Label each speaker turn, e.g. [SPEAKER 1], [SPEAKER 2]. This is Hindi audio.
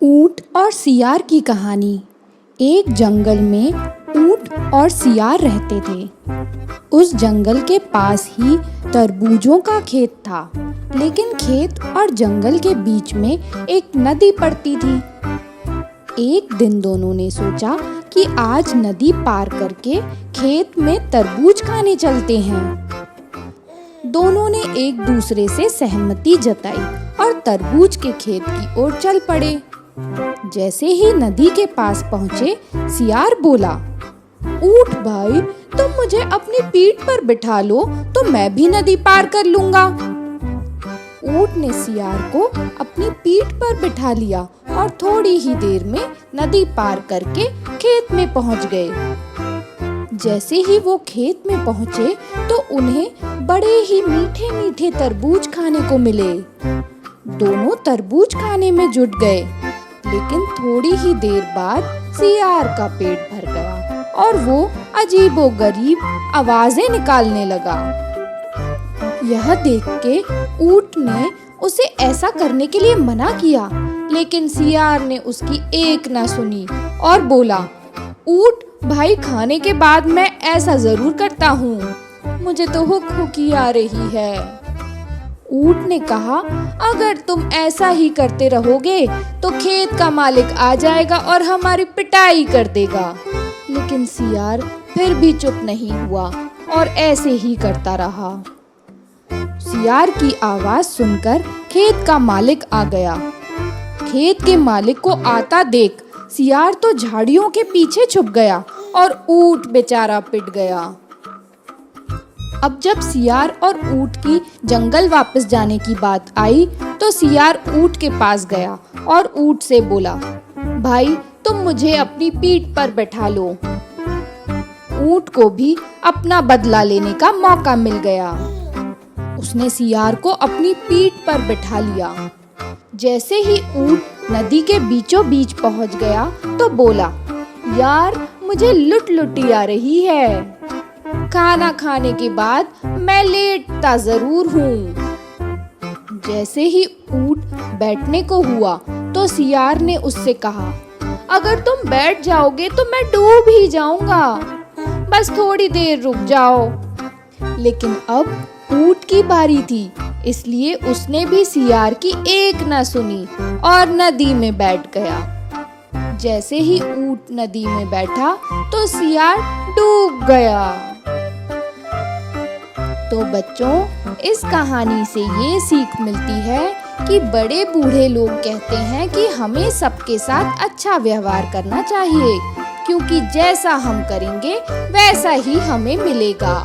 [SPEAKER 1] ऊंट और सियार की कहानी। एक जंगल में ऊंट और सियार रहते थे। उस जंगल के पास ही तरबूजों का खेत था, लेकिन खेत और जंगल के बीच में एक नदी पड़ती थी। एक दिन दोनों ने सोचा कि आज नदी पार करके खेत में तरबूज खाने चलते हैं। दोनों ने एक दूसरे से सहमति जताई और तरबूज के खेत की ओर चल पड़े। जैसे ही नदी के पास पहुंचे, सियार बोला, ऊंट भाई, तुम मुझे अपनी पीठ पर बिठा लो तो मैं भी नदी पार कर लूंगा। ऊंट ने सियार को अपनी पीठ पर बिठा लिया और थोड़ी ही देर में नदी पार करके खेत में पहुंच गए। जैसे ही वो खेत में पहुंचे तो उन्हें बड़े ही मीठे मीठे तरबूज खाने को मिले। दोनों तरबूज खाने में जुट गए, लेकिन थोड़ी ही देर बाद सियार का पेट भर गया और वो अजीबोगरीब आवाजें निकालने लगा। यह देख के ऊंट ने उसे ऐसा करने के लिए मना किया, लेकिन सियार ने उसकी एक ना सुनी और बोला, ऊंट भाई, खाने के बाद मैं ऐसा जरूर करता हूँ, मुझे तो हुक्की आ रही है। ऊंट ने कहा, अगर तुम ऐसा ही करते रहोगे तो खेत का मालिक आ जाएगा और हमारी पिटाई कर देगा। लेकिन सियार फिर भी चुप नहीं हुआ और ऐसे ही करता रहा। सियार की आवाज सुनकर खेत का मालिक आ गया। खेत के मालिक को आता देख सियार तो झाड़ियों के पीछे छुप गया और ऊंट बेचारा पिट गया। अब जब सियार और ऊंट की जंगल वापस जाने की बात आई तो सियार ऊंट के पास गया और ऊंट से बोला, भाई, तुम मुझे अपनी पीठ पर बैठा लो। ऊंट को भी अपना बदला लेने का मौका मिल गया। उसने सियार को अपनी पीठ पर बैठा लिया। जैसे ही ऊंट नदी के बीचों बीच पहुंच गया तो बोला, यार, मुझे लुटी आ रही है। खाना खाने के बाद मैं लेटता जरूर हूँ। जैसे ही ऊंट बैठने को हुआ तो सियार ने उससे कहा, अगर तुम बैठ जाओगे तो मैं डूब ही जाऊंगा, बस थोड़ी देर रुक जाओ। लेकिन अब ऊंट की बारी थी, इसलिए उसने भी सियार की एक ना सुनी और नदी में बैठ गया। जैसे ही ऊंट नदी में बैठा तो सियार डूब गया। तो बच्चों, इस कहानी से ये सीख मिलती है कि बड़े बूढ़े लोग कहते हैं कि हमें सबके साथ अच्छा व्यवहार करना चाहिए, क्योंकि जैसा हम करेंगे वैसा ही हमें मिलेगा।